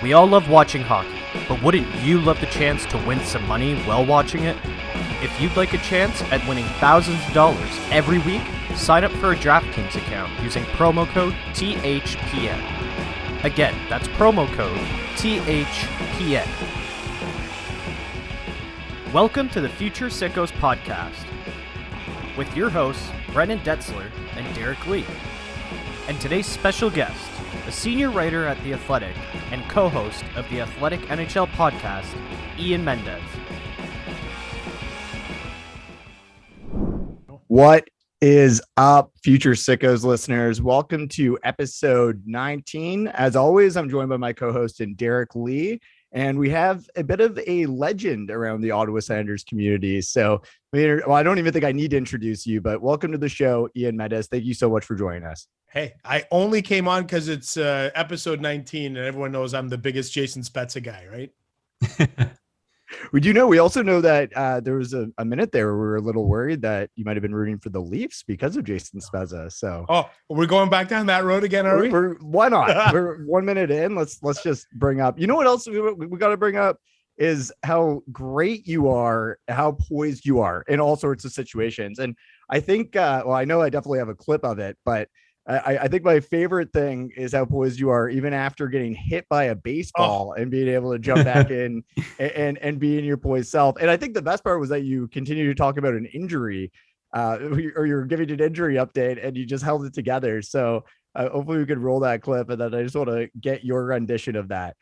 We all love watching hockey, but wouldn't you love the chance to win some money while watching it? If you'd like a chance at winning thousands of dollars every week, sign up for a DraftKings account using promo code THPN. Again, that's promo code THPN. Welcome to the Future Sickos podcast with your hosts, Brennan Detzler and Derek Lee. And today's special guest, a senior writer at The Athletic and co-host of the Athletic NHL podcast, Ian Mendes. What is up, Future Sickos listeners? Welcome to episode 19. As always, I'm joined by my co-host and Derek Lee, and we have a bit of a legend around the Ottawa Senators community. So, I don't even think I need to introduce you, but welcome to the show, Ian Mendes. Thank you so much for joining us. Hey, I only came on because it's episode 19 and everyone knows I'm the biggest Jason Spezza guy, right? We also know that there was a minute there where we were a little worried that you might have been rooting for the Leafs because of Jason Spezza. So, we're going back down that road again, are we? Why not? We're 1 minute in. Let's just bring up. You know what else we got to bring up is how great you are, how poised you are in all sorts of situations. And I think, I know I definitely have a clip of it, but I think my favorite thing is how poised you are, even after getting hit by a baseball and being able to jump back in and be in your poised self. And I think the best part was that you continue to talk about an injury or you're giving an injury update and you just held it together. So hopefully we could roll that clip, and then I just want to get your rendition of that.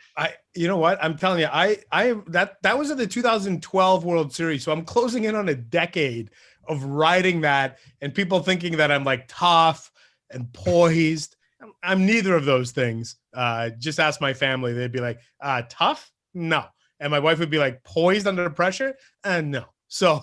You know what? I'm telling you, that was in the 2012 World Series. So I'm closing in on a decade of riding that and people thinking that I'm like tough and poised. I'm neither of those things. Just ask my family. They'd be like, tough? No. And my wife would be like, poised under pressure? No. So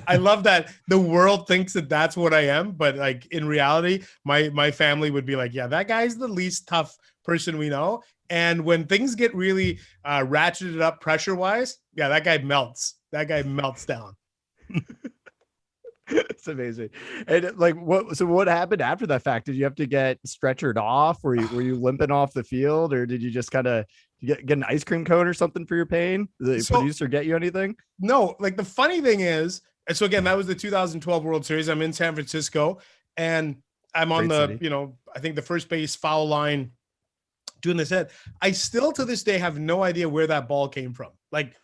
I love that the world thinks that that's what I am. But like in reality, my family would be like, yeah, that guy's the least tough person we know. And when things get really ratcheted up pressure wise, yeah, that guy melts. That guy melts down. It's amazing. And what happened after that fact? Did you have to get stretchered off? Were you limping off the field, or did you just kind of get an ice cream cone or something for your pain? Did the producer get you anything? No, like the funny thing is, so again, that was the 2012 World Series. I'm in San Francisco and I'm on I think the first base foul line doing this hit. I still to this day have no idea where that ball came from. Like,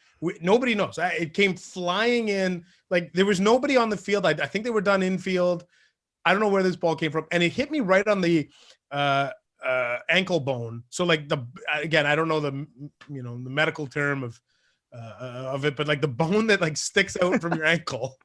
nobody knows. It came flying in. Like there was nobody on the field. I think they were done infield. I don't know where this ball came from, and it hit me right on the ankle bone. So like again, I don't know the medical term of it, but like the bone that like sticks out from your ankle.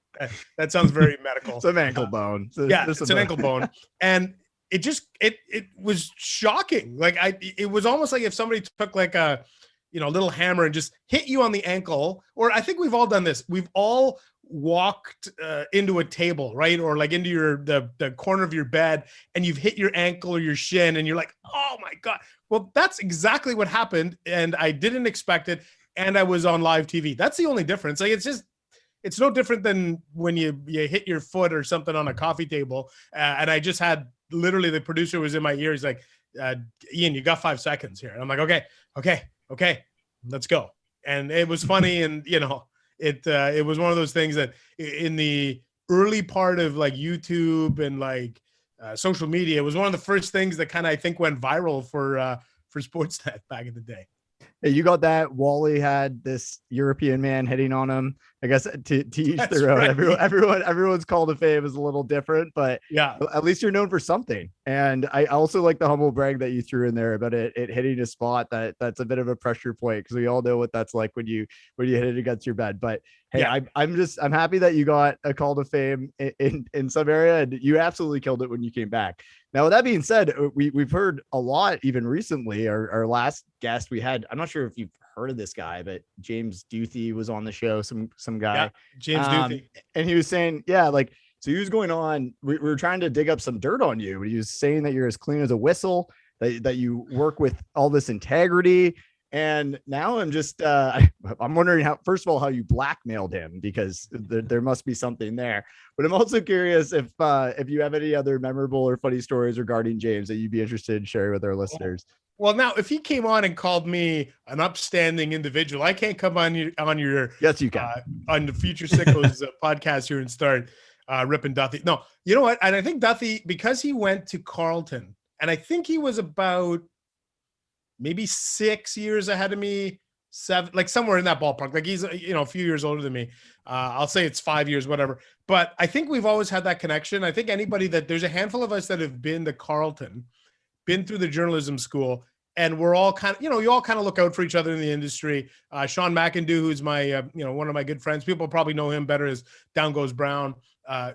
That sounds very medical. It's an ankle bone. It's an ankle bone, and it was shocking. Like it was almost like if somebody took like a little hammer and just hit you on the ankle. Or I think we've all done this. We've all walked into a table, right? Or like into the corner of your bed, and you've hit your ankle or your shin and you're like, oh my God. Well, that's exactly what happened. And I didn't expect it. And I was on live TV. That's the only difference. Like, it's no different than when you hit your foot or something on a coffee table. And I just had literally the producer was in my ear. He's like, Ian, you got 5 seconds here. And I'm like, okay, let's go. And it was funny. And, it was one of those things that in the early part of like YouTube and like social media, it was one of the first things that kind of, I think, went viral for Sportsnet back in the day. Hey, you got that. Wally had this European man hitting on him. I guess to each their own. Right. Everyone's call to fame is a little different, but yeah, at least you're known for something. And I also like the humble brag that you threw in there about it hitting a spot that's a bit of a pressure point, because we all know what that's like when you hit it against your bed. But hey, yeah. I'm happy that you got a call to fame in some area, and you absolutely killed it when you came back. Now, with that being said, we've heard a lot even recently. Our last guest we had, I'm not sure if you've heard of this guy, but James Duthie was on the show. Some guy, yeah, James Duthie, and he was saying, so he was going on. We were trying to dig up some dirt on you. He was saying that you're as clean as a whistle, that you work with all this integrity. And now I'm just I'm wondering how, first of all, how you blackmailed him, because there must be something there. But I'm also curious if you have any other memorable or funny stories regarding James that you'd be interested in sharing with our listeners. Well, now if he came on and called me an upstanding individual, I can't come on your yes, you can on the Future Sickos podcast here and start ripping Duthie. No, you know what? And I think Duthie, because he went to Carleton, and I think he was about maybe 6 years ahead of me, 7, like somewhere in that ballpark. Like he's, a few years older than me. I'll say it's 5 years, whatever. But I think we've always had that connection. I think there's a handful of us that have been to Carleton, been through the journalism school, and we're all kind of, you all kind of look out for each other in the industry. Sean McIndoe, who's my, one of my good friends. People probably know him better as Down Goes Brown.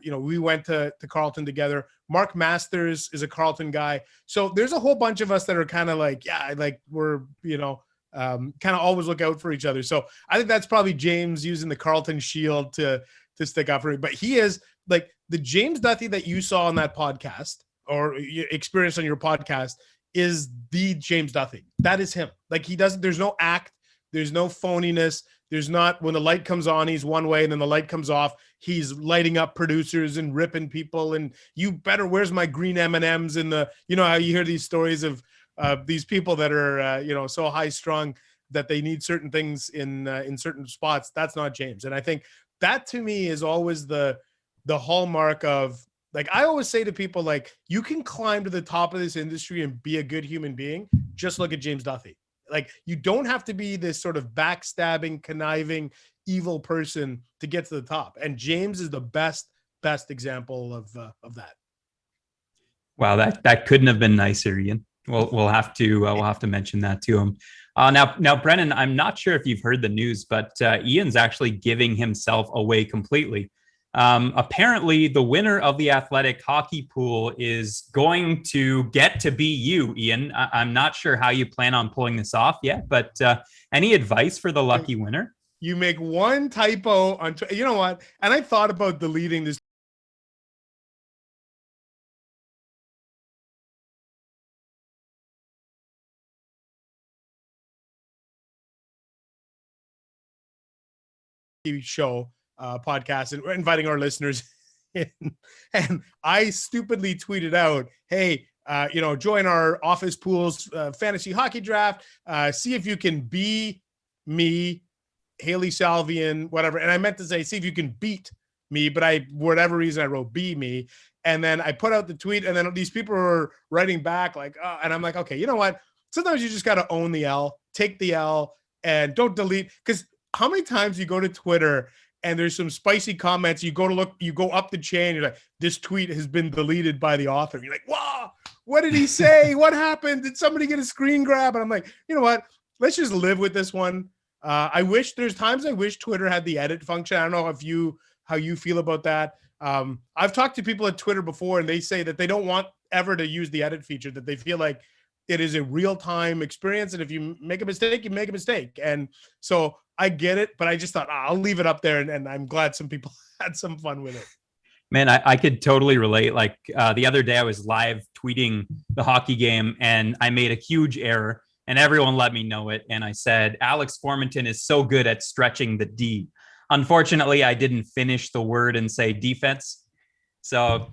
We went to Carleton together. Mark Masters is a Carleton guy. So there's a whole bunch of us that are kind of like, we're, kind of always look out for each other. So I think that's probably James using the Carleton shield to stick up for me. But he is like the James Duthie that you saw on that podcast or experienced on your podcast is the James Duthie. That is him. Like there's no act. There's no phoniness. There's not, when the light comes on, he's one way, and then the light comes off, he's lighting up producers and ripping people. And you better, where's my green M&Ms in the, how you hear these stories of these people that are, so high strung that they need certain things in certain spots. That's not James. And I think that to me is always the hallmark of, like, I always say to people, like, you can climb to the top of this industry and be a good human being. Just look at James Duthie. Like, you don't have to be this sort of backstabbing, conniving, evil person to get to the top. And James is the best example of that. Wow, that couldn't have been nicer, Ian. We'll have to mention that to him. Now, Brennan, I'm not sure if you've heard the news, but Ian's actually giving himself away completely. Apparently, the winner of the Athletic hockey pool is going to get to be you, Ian. I'm not sure how you plan on pulling this off yet, but any advice for the lucky winner? You make one typo on, you know what? And I thought about deleting this. TV show podcast, and we're inviting our listeners in. And I stupidly tweeted out, hey, join our office pools fantasy hockey draft, see if you can be me, Haley Salvian, whatever. And I meant to say, see if you can beat me, but whatever reason I wrote be me. And then I put out the tweet, and then these people were writing back like, and I'm like, okay, you know what? Sometimes you just got to own the L, take the L, and don't delete. Because how many times you go to Twitter and there's some spicy comments, you go up the chain, you're like, this tweet has been deleted by the author. You're like, wow, what did he say? What happened? Did somebody get a screen grab? And I'm like, you know what? Let's just live with this one. There's times I wish Twitter had the edit function. I don't know how you feel about that. I've talked to people at Twitter before, and they say that they don't want ever to use the edit feature, that they feel like it is a real-time experience. And if you make a mistake, you make a mistake. And so I get it, but I just thought I'll leave it up there. And I'm glad some people had some fun with it. Man, I could totally relate. Like the other day I was live tweeting the hockey game and I made a huge error and everyone let me know it. And I said, Alex Formenton is so good at stretching the D. Unfortunately, I didn't finish the word and say defense. So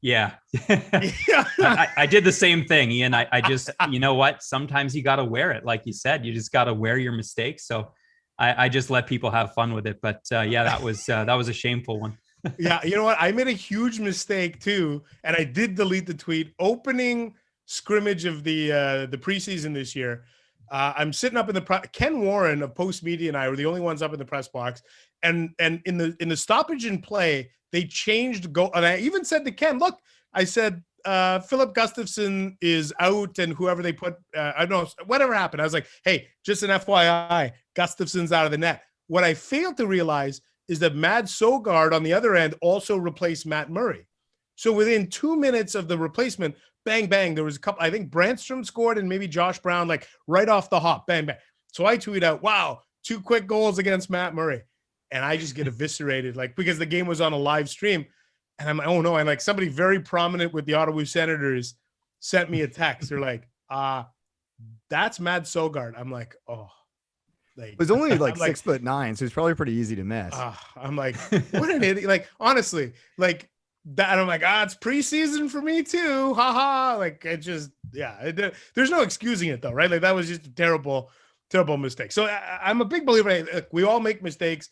yeah. I did the same thing, Ian. I just, you know what? Sometimes you got to wear it. Like you said, you just got to wear your mistakes. So I just let people have fun with it. But that was a shameful one. Yeah. You know what? I made a huge mistake too. And I did delete the tweet. Opening scrimmage of the preseason this year. I'm sitting up in the Ken Warren of Post Media and I were the only ones up in the press box. And in the stoppage in play, they changed goal. And I even said to Ken, look, I said, Philip Gustafson is out and whoever they put, I don't know, whatever happened. I was like, hey, just an FYI, Gustafson's out of the net. What I failed to realize is that Mads Sogard on the other end also replaced Matt Murray. So within 2 minutes of the replacement, bang, bang, there was a couple, I think Brannstrom scored and maybe Josh Brown, like right off the hop, bang, bang. So I tweet out, wow, 2 quick goals against Matt Murray. And I just get eviscerated, like, because the game was on a live stream. And I'm like, oh no. And like somebody very prominent with the Ottawa Senators sent me a text. They're like, that's Mad Sogard. I'm like, oh, like, he's only like 6'9", so he's probably pretty easy to miss. I'm like, what an idiot. Like, honestly, like that. I'm like, it's preseason for me too. Ha. Like, it just, there's no excusing it though. Right. Like that was just a terrible mistake. So I'm a big believer. Look, we all make mistakes.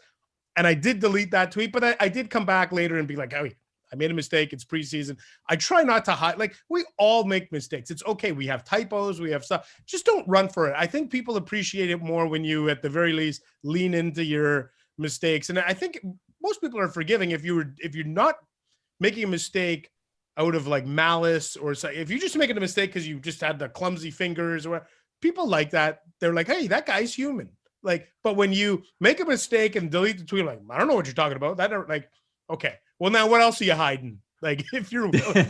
And I did delete that tweet, but I did come back later and be like, oh, I made a mistake. It's preseason. I try not to hide. Like, we all make mistakes. It's okay. We have typos. We have stuff. Just don't run for it. I think people appreciate it more when you, at the very least, lean into your mistakes. And I think most people are forgiving if you're not making a mistake out of like malice, or if you're just making a mistake because you just had the clumsy fingers or whatever, people like that. They're like, hey, that guy's human. Like, but when you make a mistake and delete the tweet, like, I don't know what you're talking about. That like, okay, well now what else are you hiding? Like, if you're willing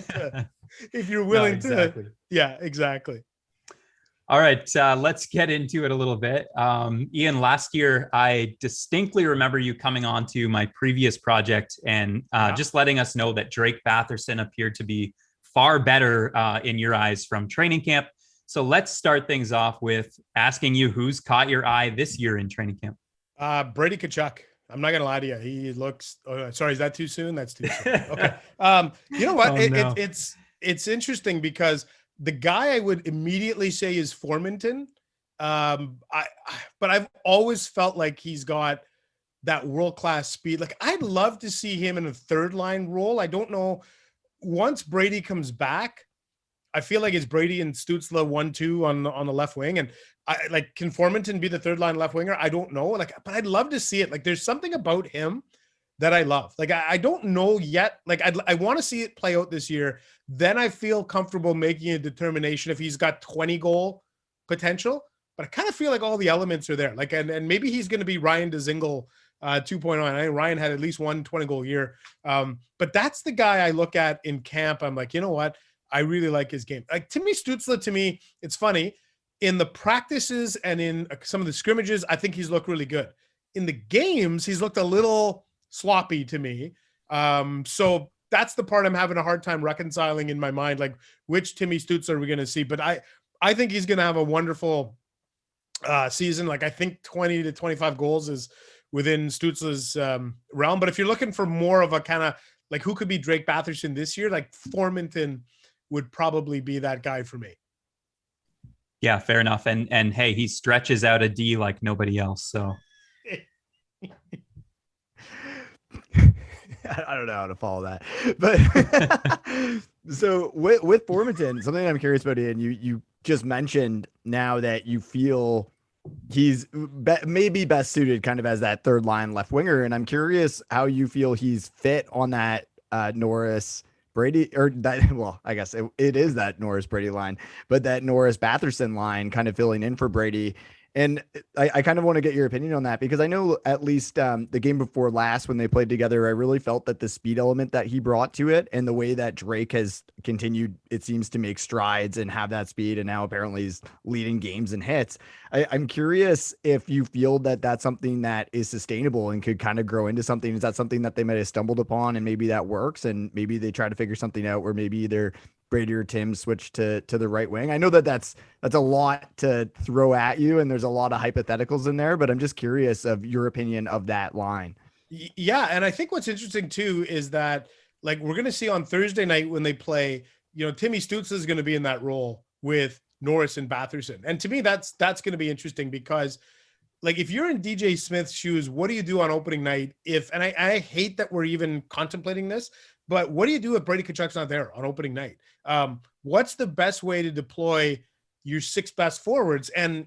to, yeah, exactly. All right, let's get into it a little bit. Ian, last year, I distinctly remember you coming on to my previous project and just letting us know that Drake Batherson appeared to be far better in your eyes from training camp. So let's start things off with asking you who's caught your eye this year in training camp. Brady Tkachuk. I'm not going to lie to you. He looks, sorry, is that too soon? That's too soon. Okay. You know what? It's interesting because the guy I would immediately say is Formenton. But I've always felt like he's got that world-class speed. Like, I'd love to see him in a third line role. I don't know. Once Brady comes back, I feel like it's Brady and Stutzle 1-2 on the left wing. And can Formenton be the third line left winger? I don't know. Like, but I'd love to see it. Like, there's something about him that I love. Like, I don't know yet. Like, I want to see it play out this year. Then I feel comfortable making a determination if he's got 20 goal potential. But I kind of feel like all the elements are there. Like, and maybe he's going to be Ryan Dzingel 2.0. I think Ryan had at least one 20-goal year. But that's the guy I look at in camp. I'm like, you know what? I really like his game. Like, Tim Stutzle, to me, it's funny. In the practices and in some of the scrimmages, I think he's looked really good. In the games, he's looked a little sloppy to me. So that's the part I'm having a hard time reconciling in my mind. Like, which Timmy Stutzle are we going to see? But I think he's going to have a wonderful season. Like, I think 20 to 25 goals is within Stutzle's realm. But if you're looking for more of a kind of like who could be Drake Batherson this year, like Formenton would probably be that guy for me. Yeah, fair enough. And hey, he stretches out a D like nobody else. So I don't know how to follow that, but so with Formenton, something I'm curious about, Ian, you just mentioned now that you feel he's maybe best suited kind of as that third line left winger. And I'm curious how you feel he's fit on that Norris Brady, or that, well, I guess it is that Norris Brady line, but that Norris Batherson line kind of filling in for Brady. And I kind of want to get your opinion on that, because I know at least the game before last when they played together, I really felt that the speed element that he brought to it and the way that Drake has continued, it seems, to make strides and have that speed. And now apparently he's leading games and hits. I'm curious if you feel that that's something that is sustainable and could kind of grow into something. Is that something that they might have stumbled upon and maybe that works, and maybe they try to figure something out where maybe either Brady or Tim switch to the right wing? I know that that's a lot to throw at you and there's a lot of hypotheticals in there, but I'm just curious of your opinion of that line. Yeah. And I think what's interesting too is that, like, we're going to see on Thursday night when they play, Timmy Stutzle is going to be in that role with Norris and Batherson. And to me, that's going to be interesting because, like, if you're in DJ Smith's shoes, what do you do on opening night? And I hate that we're even contemplating this, but what do you do if Brady Tkachuk's not there on opening night? What's the best way to deploy your six best forwards? And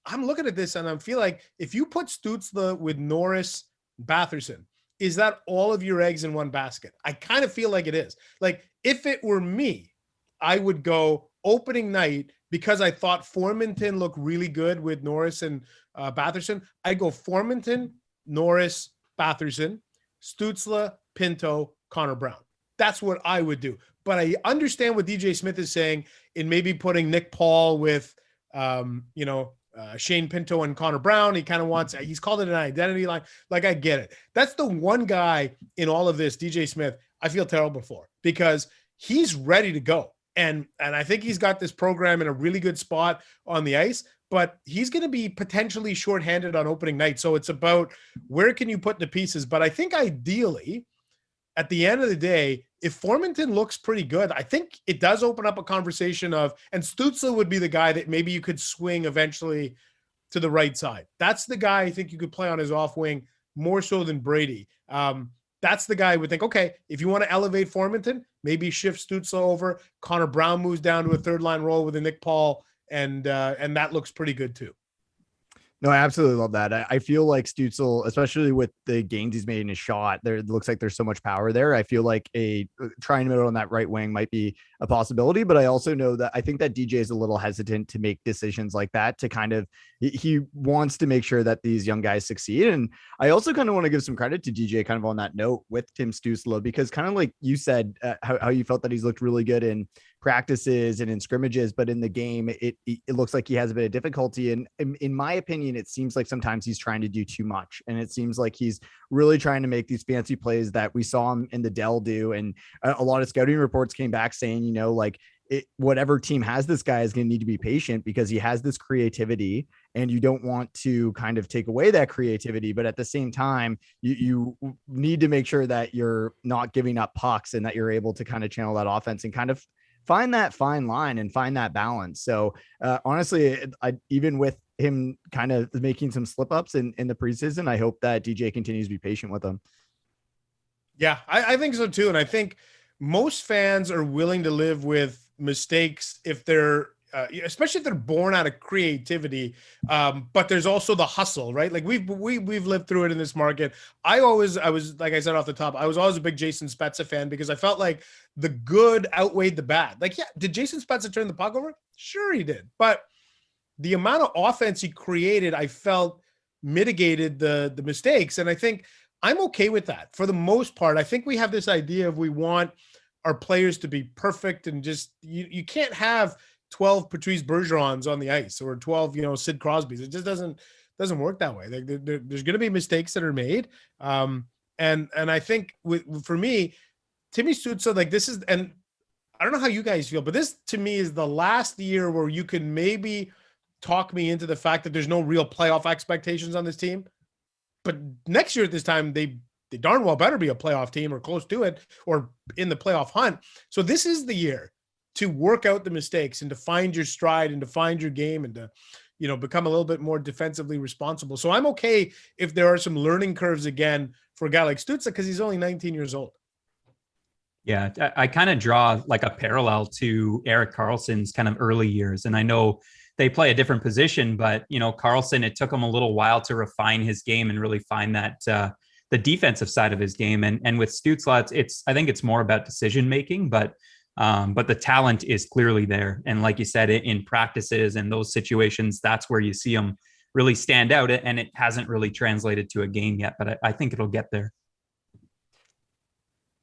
I'm looking at this and I feel like if you put Stutzle with Norris, Batherson, is that all of your eggs in one basket? I kind of feel like it is. Like, if it were me, I would go opening night because I thought Formenton looked really good with Norris and Batherson. I go Formenton, Norris, Batherson, Stutzle, Pinto, Connor Brown. That's what I would do. But I understand what DJ Smith is saying in maybe putting Nick Paul with, Shane Pinto and Connor Brown. He kind of wants, he's called it an identity line. Like, I get it. That's the one guy in all of this, DJ Smith, I feel terrible for, because he's ready to go. And I think he's got this program in a really good spot on the ice, but he's going to be potentially shorthanded on opening night. So it's about where can you put the pieces? But I think ideally, at the end of the day, if Formenton looks pretty good, I think it does open up a conversation of, and Stutzle would be the guy that maybe you could swing eventually to the right side. That's the guy I think you could play on his off wing more so than Brady. That's the guy I would think, okay, if you want to elevate Formenton, maybe shift Stutzle over. Connor Brown moves down to a third line role with a Nick Paul, and that looks pretty good too. No, I absolutely love that. I feel like Stutzle, especially with the gains he's made in his shot, there it looks like there's so much power there. I feel like a trying middle on that right wing might be a possibility, but I also know that I think that DJ is a little hesitant to make decisions like that, to kind of, he wants to make sure that these young guys succeed. And I also kind of want to give some credit to DJ kind of on that note with Tim Stutzle, because kind of like you said, how you felt that he's looked really good in practices and in scrimmages, but in the game, it looks like he has a bit of difficulty. And in my opinion, it seems like sometimes he's trying to do too much. And it seems like he's really trying to make these fancy plays that we saw him in the Dell do. And a lot of scouting reports came back saying, you know, like whatever team has this guy is going to need to be patient because he has this creativity and you don't want to kind of take away that creativity. But at the same time, you need to make sure that you're not giving up pucks and that you're able to kind of channel that offense and kind of find that fine line and find that balance. So honestly, even with him kind of making some slip ups in the preseason, I hope that DJ continues to be patient with him. Yeah, I think so too. And I think most fans are willing to live with mistakes if they're, especially if they're born out of creativity. But there's also the hustle, right? Like we've lived through it in this market. I was, like I said off the top, I was always a big Jason Spezza fan because I felt like the good outweighed the bad. Like, yeah, did Jason Spezza turn the puck over? Sure he did. But the amount of offense he created, I felt mitigated the mistakes. And I think I'm okay with that for the most part. I think we have this idea of we want our players to be perfect and just, you can't have 12 Patrice Bergerons on the ice or 12, Sid Crosby's. It just doesn't work that way. Like there's going to be mistakes that are made. And I think for me, Timmy Stutzle, like this is, and I don't know how you guys feel, but this to me is the last year where you can maybe talk me into the fact that there's no real playoff expectations on this team. But next year at this time, they darn well better be a playoff team or close to it or in the playoff hunt. So this is the year to work out the mistakes and to find your stride and to find your game and to, become a little bit more defensively responsible. So I'm okay if there are some learning curves again for a guy like Stutzle because he's only 19 years old. Yeah, I kind of draw like a parallel to Erik Karlsson's kind of early years. And I know they play a different position, but, Karlsson, it took him a little while to refine his game and really find that the defensive side of his game. And with Stutzle, I think it's more about decision-making, but the talent is clearly there. And like you said, in practices and those situations, that's where you see him really stand out. And it hasn't really translated to a game yet, but I think it'll get there.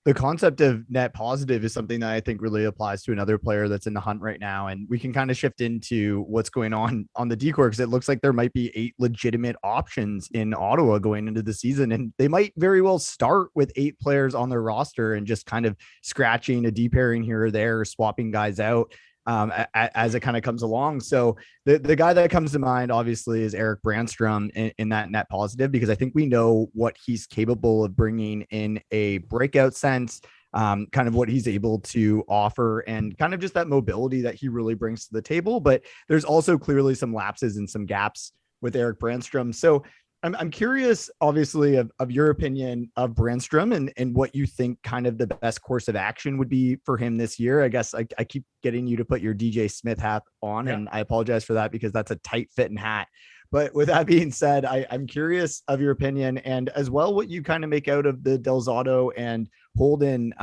The concept of net positive is something that I think really applies to another player that's in the hunt right now. And we can kind of shift into what's going on the D-Corps because it looks like there might be 8 legitimate options in Ottawa going into the season. And they might very well start with 8 players on their roster and just kind of scratching a D pairing here or there, swapping guys out as it kind of comes along. So the guy that comes to mind obviously is Erik Brannstrom in that net positive, because I think we know what he's capable of bringing in a breakout sense, kind of what he's able to offer and kind of just that mobility that he really brings to the table. But there's also clearly some lapses and some gaps with Erik Brannstrom. So I'm curious, obviously, of your opinion of Brannstrom and what you think kind of the best course of action would be for him this year. I guess I keep getting you to put your DJ Smith hat on, and I apologize for that because that's a tight fitting hat. But with that being said, I'm curious of your opinion and as well what you kind of make out of the Delzato and Holden,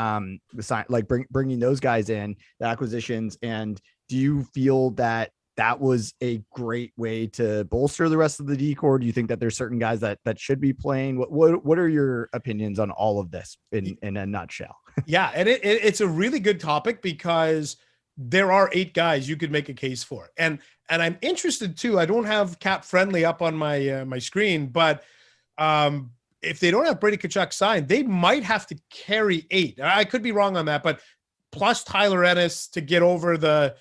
like bringing those guys in, the acquisitions. And do you feel that was a great way to bolster the rest of the D-Corps? Do you think that there's certain guys that should be playing? What are your opinions on all of this in a nutshell? Yeah, and it's a really good topic because there are 8 guys you could make a case for. And I'm interested too. I don't have Cap Friendly up on my my screen, but if they don't have Brady Tkachuk signed, they might have to carry 8. I could be wrong on that, but plus Tyler Ennis to get over the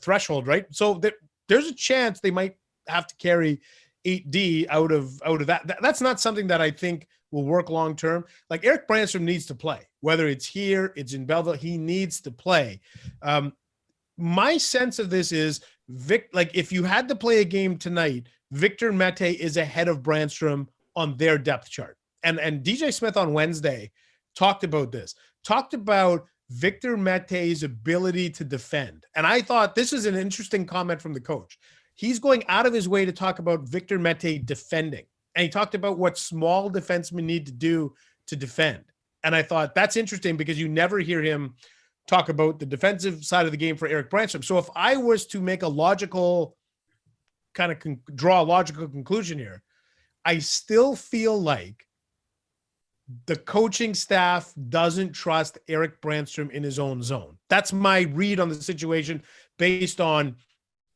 threshold, right? So there's a chance they might have to carry 8D out of that. That's not something that I think will work long term. Like Erik Brannstrom needs to play, whether it's here, it's in Belleville, he needs to play. My sense of this is like if you had to play a game tonight, Victor Mete is ahead of Brannstrom on their depth chart. And DJ Smith on Wednesday talked about this, talked about Victor Mete's ability to defend. And I thought this is an interesting comment from the coach. He's going out of his way to talk about Victor Mete defending. And he talked about what small defensemen need to do to defend. And I thought that's interesting because you never hear him talk about the defensive side of the game for Erik Brannstrom. So if I was to make a logical kind of draw a logical conclusion here, I still feel like the coaching staff doesn't trust Erik Brannstrom in his own zone. That's my read on the situation based on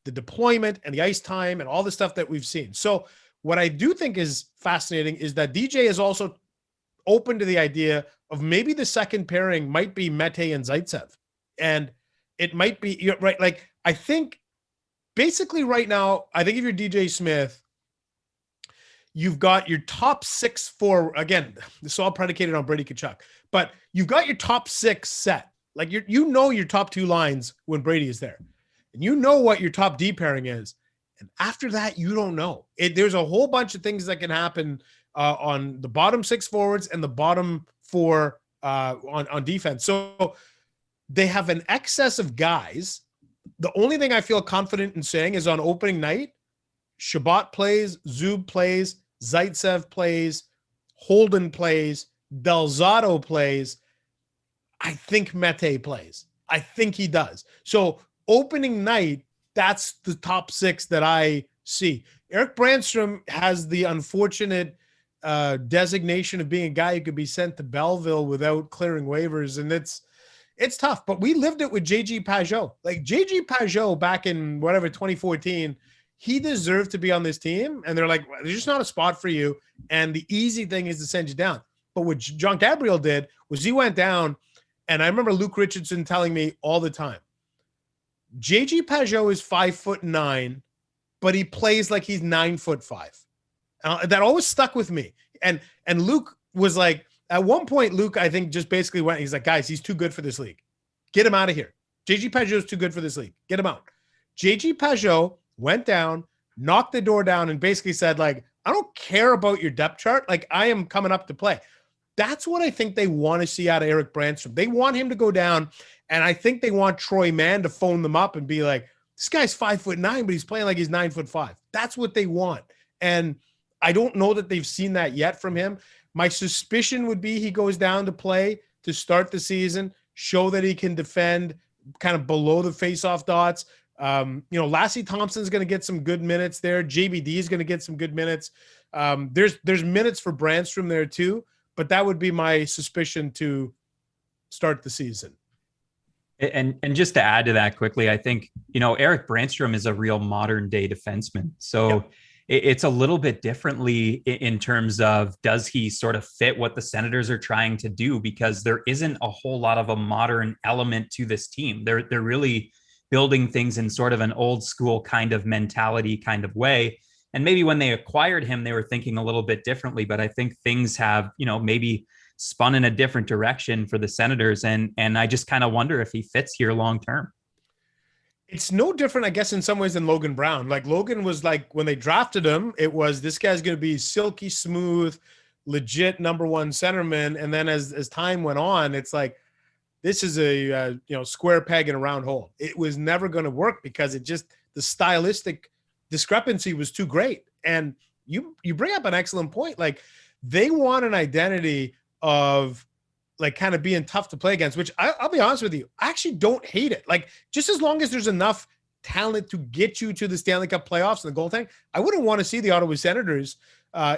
the deployment and the ice time and all the stuff that we've seen. So what I do think is fascinating is that DJ is also open to the idea of maybe the second pairing might be Mete and Zaitsev. And it might be, right, like I think basically right now, I think if you're DJ Smith, you've got your top 6 for, again, this is all predicated on Brady Tkachuk, but you've got your top 6 set. Like you know your top 2 lines when Brady is there. And you know what your top D pairing is. And after that, you don't know. There's a whole bunch of things that can happen on the bottom 6 forwards and the bottom 4 on defense. So they have an excess of guys. The only thing I feel confident in saying is on opening night, Shabbat plays, Zub plays, Zaitsev plays, Holden plays, Delzato plays. I think Mete plays. I think he does. So opening night, that's the top 6 that I see. Erik Brannstrom has the unfortunate designation of being a guy who could be sent to Belleville without clearing waivers. And it's tough, but we lived it with JG Pajot. Like JG Pajot back in 2014, he deserved to be on this team. And they're like, there's just not a spot for you. And the easy thing is to send you down. But what John Gabriel did was he went down. And I remember Luke Richardson telling me all the time, JG Pajot is 5'9", but he plays like he's 9'5". That always stuck with me. And Luke was like, at one point, Luke, I think, just basically went, he's like, guys, he's too good for this league. Get him out of here. JG Pajot is too good for this league. Get him out. JG Pajot went down, knocked the door down, and basically said, like, I don't care about your depth chart. Like, I am coming up to play. That's what I think they want to see out of Erik Brannstrom. They want him to go down, and I think they want Troy Mann to phone them up and be like, this guy's 5'9", but he's playing like he's 9'5". That's what they want. And I don't know that they've seen that yet from him. My suspicion would be he goes down to play to start the season, show that he can defend kind of below the faceoff dots. Lassie Thompson's going to get some good minutes there. JBD is going to get some good minutes. There's minutes for Brannstrom there too, but that would be my suspicion to start the season. And just to add to that quickly, I think, Erik Brannstrom is a real modern day defenseman. So yep. It's a little bit differently in terms of, does he sort of fit what the Senators are trying to do? Because there isn't a whole lot of a modern element to this team. They're really building things in sort of an old school kind of mentality kind of way. And maybe when they acquired him, they were thinking a little bit differently, but I think things have, maybe spun in a different direction for the Senators. And I just kind of wonder if he fits here long-term. It's no different, I guess, in some ways than Logan Brown. Like Logan was like, when they drafted him, it was, this guy's going to be silky smooth, legit number 1 centerman. And then as time went on, it's like, this is a, square peg in a round hole. It was never going to work because the stylistic discrepancy was too great. And you bring up an excellent point. Like they want an identity of like kind of being tough to play against, which I'll be honest with you, I actually don't hate it. Like just as long as there's enough talent to get you to the Stanley Cup playoffs and the goaltending, I wouldn't want to see the Ottawa Senators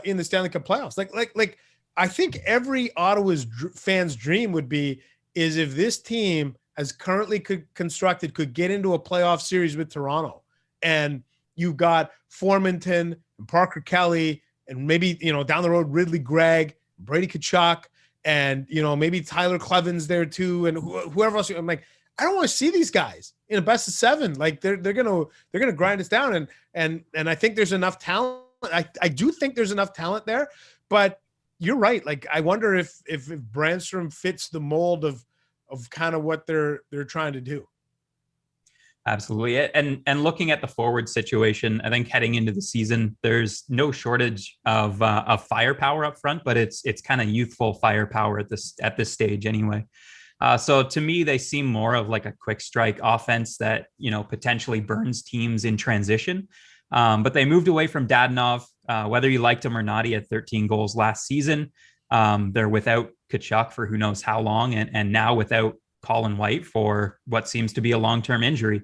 in the Stanley Cup playoffs. Like I think every Ottawa's fan's dream would be is if this team as currently constructed could get into a playoff series with Toronto, and you've got Formenton and Parker Kelly and maybe, down the road, Ridley Gregg, Brady Tkachuk, and maybe Tyler Cleven's there too, and whoever else. I'm like, I don't want to see these guys in a best of 7. Like they're gonna grind us down, and I think there's enough talent. I do think there's enough talent there, but you're right. Like I wonder if Brannstrom fits the mold of kind of what they're trying to do. Absolutely. And looking at the forward situation, I think heading into the season, there's no shortage of firepower up front, but it's kind of youthful firepower at this stage anyway. So to me, they seem more of like a quick strike offense that, potentially burns teams in transition. But they moved away from Dadonov, whether you liked him or not. He had 13 goals last season. They're without Tkachuk for who knows how long, and now without Colin White for what seems to be a long-term injury.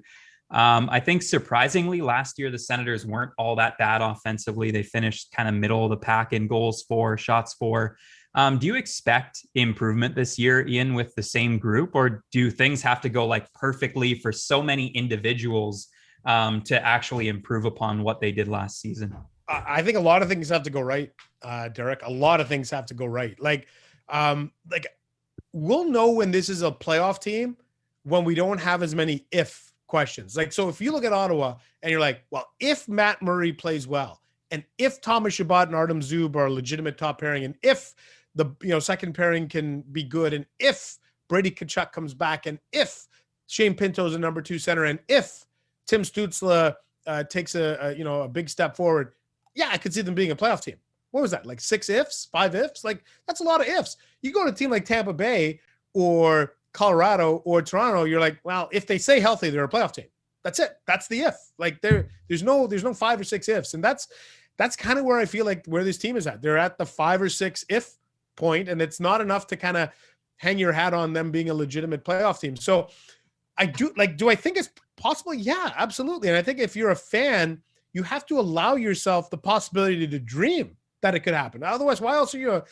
I think surprisingly last year, the Senators weren't all that bad offensively. They finished kind of middle of the pack in goals for, shots for. Do you expect improvement this year, Ian, with the same group, or do things have to go like perfectly for so many individuals to actually improve upon what they did last season? I think a lot of things have to go right, Derek. A lot of things have to go right. Like we'll know when this is a playoff team when we don't have as many if questions. Like, so if you look at Ottawa and you're like, well, if Matt Murray plays well, and if Thomas Chabot and Artem Zub are a legitimate top pairing, and if the second pairing can be good, and if Brady Tkachuk comes back, and if Shane Pinto's a number 2 center, and if Tim Stutzle takes a big step forward, yeah, I could see them being a playoff team. What was that? Like 6 ifs, 5 ifs? Like that's a lot of ifs. You go to a team like Tampa Bay or Colorado or Toronto, you're like, well, if they stay healthy, they're a playoff team. That's it. That's the if. Like there's no 5 or 6 ifs. And that's kind of where I feel like where this team is at. They're at the 5 or 6 if point, and it's not enough to kind of hang your hat on them being a legitimate playoff team. So do I think it's possible? Yeah, absolutely. And I think if you're a fan, you have to allow yourself the possibility to dream that it could happen. Otherwise, why else are you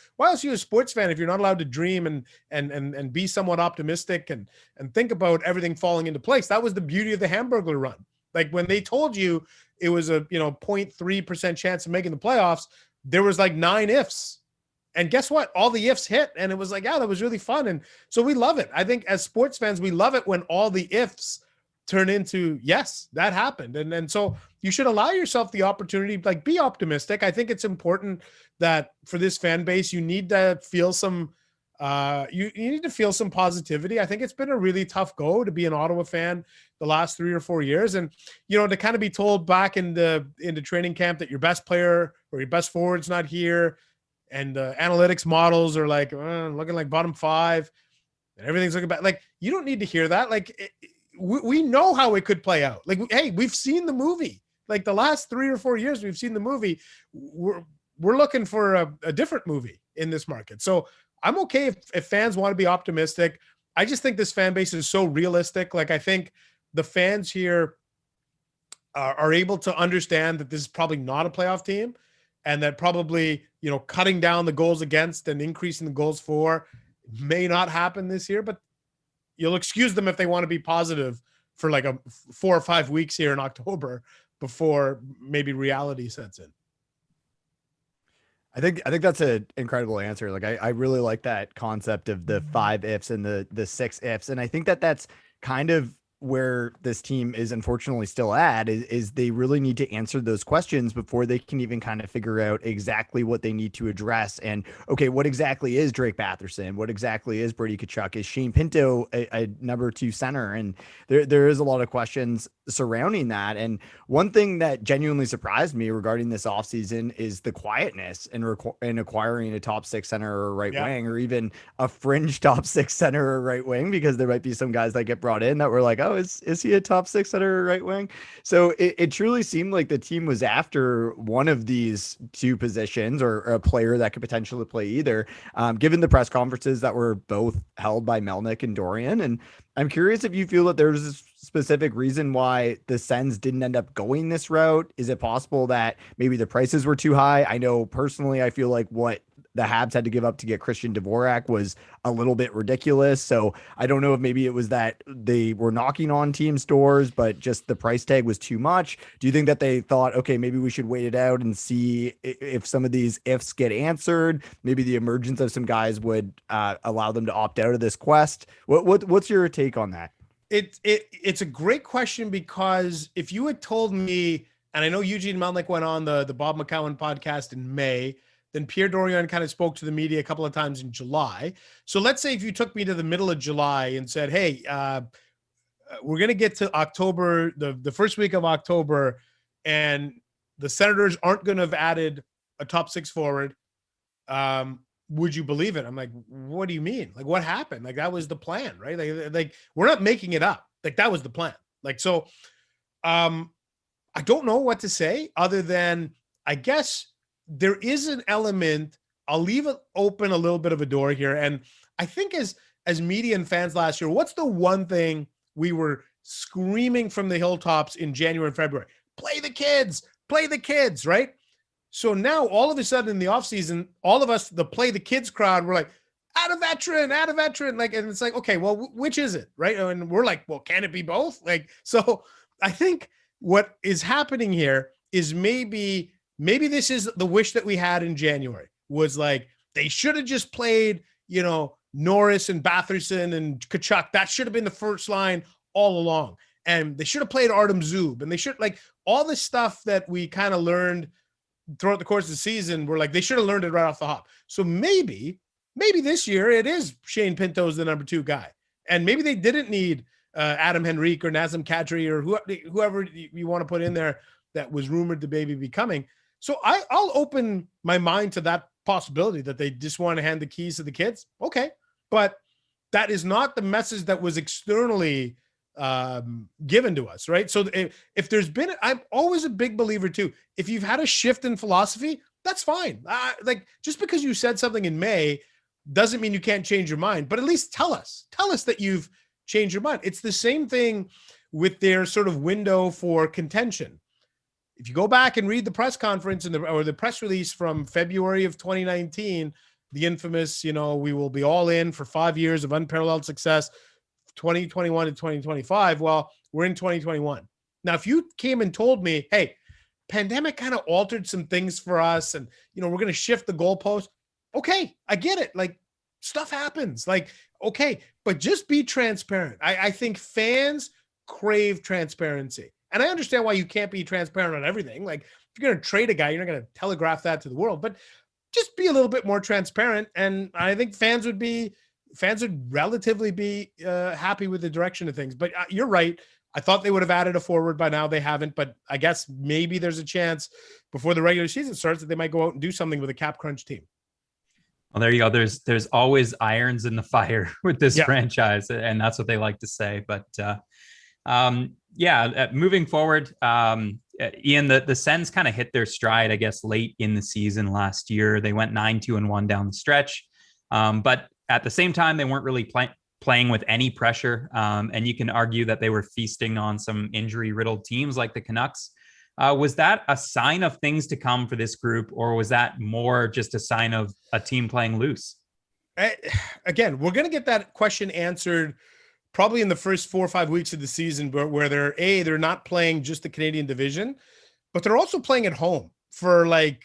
a sports fan if you're not allowed to dream and be somewhat optimistic and think about everything falling into place? That was the beauty of the Hamburglar run. Like when they told you it was a 0.3% chance of making the playoffs, there was like 9 ifs. And guess what? All the ifs hit, and it was like, yeah, that was really fun. And so we love it. I think as sports fans, we love it when all the ifs turn into, yes, that happened. And so you should allow yourself the opportunity, like be optimistic. I think it's important that for this fan base, you need to feel some, you need to feel some positivity. I think it's been a really tough go to be an Ottawa fan the last 3 or 4 years. And, to kind of be told back into training camp that your best player or your best forward's not here, and analytics models are like looking like bottom 5, and everything's looking bad. Like, you don't need to hear that. Like, we know how it could play out. Like, hey, we've seen the movie. Like the last 3 or 4 years, we've seen the movie. We're looking for a different movie in this market. So I'm okay if fans want to be optimistic. I just think this fan base is so realistic. Like, I think the fans here are able to understand that this is probably not a playoff team, and that probably, cutting down the goals against and increasing the goals for may not happen this year, but you'll excuse them if they want to be positive for like a 4 or 5 weeks here in October before maybe reality sets in. I think that's an incredible answer. Like I really like that concept of the 5 ifs and the 6 ifs. And I think that's kind of where this team is unfortunately still at is they really need to answer those questions before they can even kind of figure out exactly what they need to address. And okay, what exactly is Drake Batherson? What exactly is Brady Tkachuk? Is Shane Pinto a number 2 center? And there is a lot of questions surrounding that. And one thing that genuinely surprised me regarding this offseason is the quietness in acquiring a top 6 center or right wing, or even a fringe top 6 center or right wing, because there might be some guys that get brought in that were like, oh, is he a top 6 center or right wing? So it truly seemed like the team was after one of these 2 positions, or a player that could potentially play either, given the press conferences that were both held by Melnyk and Dorian. And I'm curious if you feel that there's a specific reason why the Sens didn't end up going this route. Is it possible that maybe the prices were too high? I know personally, I feel like what the Habs had to give up to get Christian Dvorak was a little bit ridiculous. So I don't know if maybe it was that they were knocking on teams' doors, but just the price tag was too much. Do you think that they thought, okay, maybe we should wait it out and see if some of these ifs get answered? Maybe the emergence of some guys would allow them to opt out of this quest. What's your take on that? It's a great question, because if you had told me, and I know Eugene Melnick went on the Bob McCowan podcast in May, then Pierre Dorion kind of spoke to the media a couple of times in July. So let's say if you took me to the middle of July and said, hey, we're going to get to October, the first week of October, and the Senators aren't going to have added a top 6 forward, would you believe it? I'm like, what do you mean? Like, what happened? Like, that was the plan, right? Like we're not making it up. Like, that was the plan. Like, so I don't know what to say other than, I guess there is an element. I'll leave it open a little bit of a door here. And I think as media and fans last year, what's the one thing we were screaming from the hilltops in January and February? Play the kids, right? So now all of a sudden in the offseason, all of us, the play the kids crowd, we're like, add a veteran. Like, and it's like, okay, well, which is it? Right. And we're like, well, can it be both? Like, so I think what is happening here is maybe this is the wish that we had in January, was like, they should have just played, Norris and Batherson and Tkachuk. That should have been the first line all along. And they should have played Artem Zub, and they should, like, all the stuff that we kind of learned throughout the course of the season, we're like, they should have learned it right off the hop. So maybe this year it is Shane Pinto's the number 2 guy. And maybe they didn't need Adam Henrique or Nazem Kadri or whoever you want to put in there that was rumored to maybe be coming. So I'll open my mind to that possibility that they just want to hand the keys to the kids. Okay. But that is not the message that was externally given to us, right? So if there's been, I'm always a big believer too, if you've had a shift in philosophy, that's fine. Like, just because you said something in May doesn't mean you can't change your mind, but at least tell us that you've changed your mind. It's the same thing with their sort of window for contention. If you go back and read the press conference or the press release from February of 2019, the infamous, we will be all in for 5 years of unparalleled success, 2021 to 2025. Well, we're in 2021. Now, if you came and told me, hey, pandemic kind of altered some things for us, and, we're going to shift the goalpost. Okay, I get it. Like, stuff happens. Like, okay, but just be transparent. I think fans crave transparency. And I understand why you can't be transparent on everything. Like, if you're going to trade a guy, you're not going to telegraph that to the world, but just be a little bit more transparent. And I think fans would relatively be happy with the direction of things. But you're right. I thought they would have added a forward by now. They haven't, but I guess maybe there's a chance before the regular season starts that they might go out and do something with a cap crunch team. Well, there you go. There's always irons in the fire with this franchise, and that's what they like to say. But moving forward, Ian, the Sens kind of hit their stride, I guess, late in the season last year. They went 9-2-1 down the stretch, but at the same time, they weren't really playing with any pressure, and you can argue that they were feasting on some injury-riddled teams like the Canucks. Was that a sign of things to come for this group, or was that more just a sign of a team playing loose? Again, we're going to get that question answered probably in the first 4 or 5 weeks of the season, where they're not playing just the Canadian division, but they're also playing at home for, like,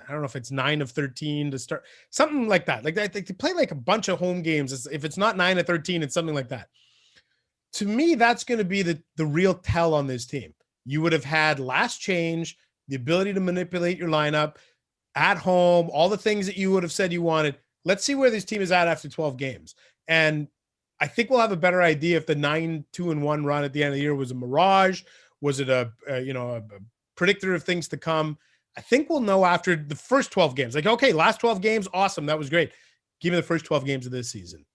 I don't know if it's 9 of 13 to start, something like that. Like, they play like a bunch of home games. If it's not 9 of 13, it's something like that. To me, that's going to be the real tell on this team. You would have had last change, the ability to manipulate your lineup at home, all the things that you would have said you wanted. Let's see where this team is at after 12 games. And I think we'll have a better idea if the 9-2-1 run at the end of the year was a mirage. Was it a predictor of things to come? I think we'll know after the first 12 games. Like, okay, last 12 games, awesome. That was great. Give me the first 12 games of this season.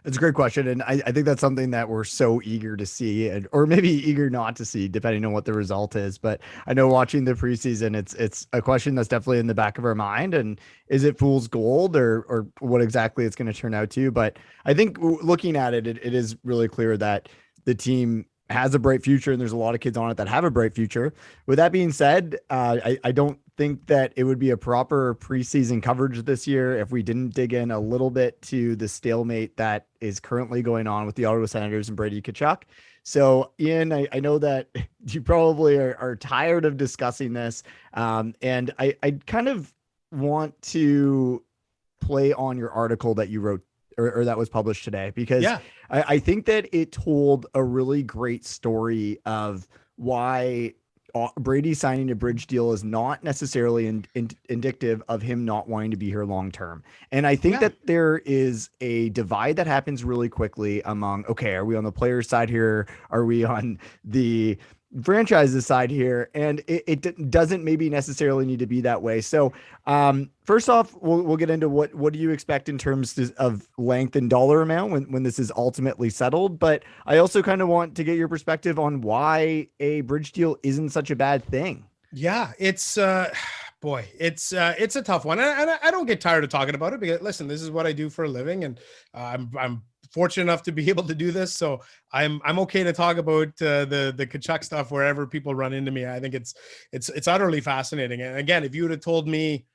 It's a great question. And I think that's something that we're so eager to see, or maybe eager not to see, depending on what the result is. But I know watching the preseason, it's a question that's definitely in the back of our mind. And is it fool's gold or what exactly it's going to turn out to? But I think looking at it, it is really clear that the team has a bright future, and there's a lot of kids on it that have a bright future. With that being said, I don't think that it would be a proper preseason coverage this year if we didn't dig in a little bit to the stalemate that is currently going on with the Ottawa Senators and Brady Tkachuk. So, Ian, I know that you probably are tired of discussing this, and I kind of want to play on your article that you wrote or that was published today, because I think that it told a really great story of why Brady signing a bridge deal is not necessarily indicative of him not wanting to be here long term. And I think that there is a divide that happens really quickly among, okay, are we on the player side here? Are we on the franchise's side here? And it doesn't maybe necessarily need to be that way. So first off, we'll get into what do you expect in terms of length and dollar amount when this is ultimately settled. But I also kind of want to get your perspective on why a bridge deal isn't such a bad thing. Yeah, it's it's a tough one. And I don't get tired of talking about it, because listen, this is what I do for a living, and I'm fortunate enough to be able to do this. So I'm okay to talk about the Tkachuk stuff wherever people run into me. I think it's utterly fascinating. And again, if you would have told me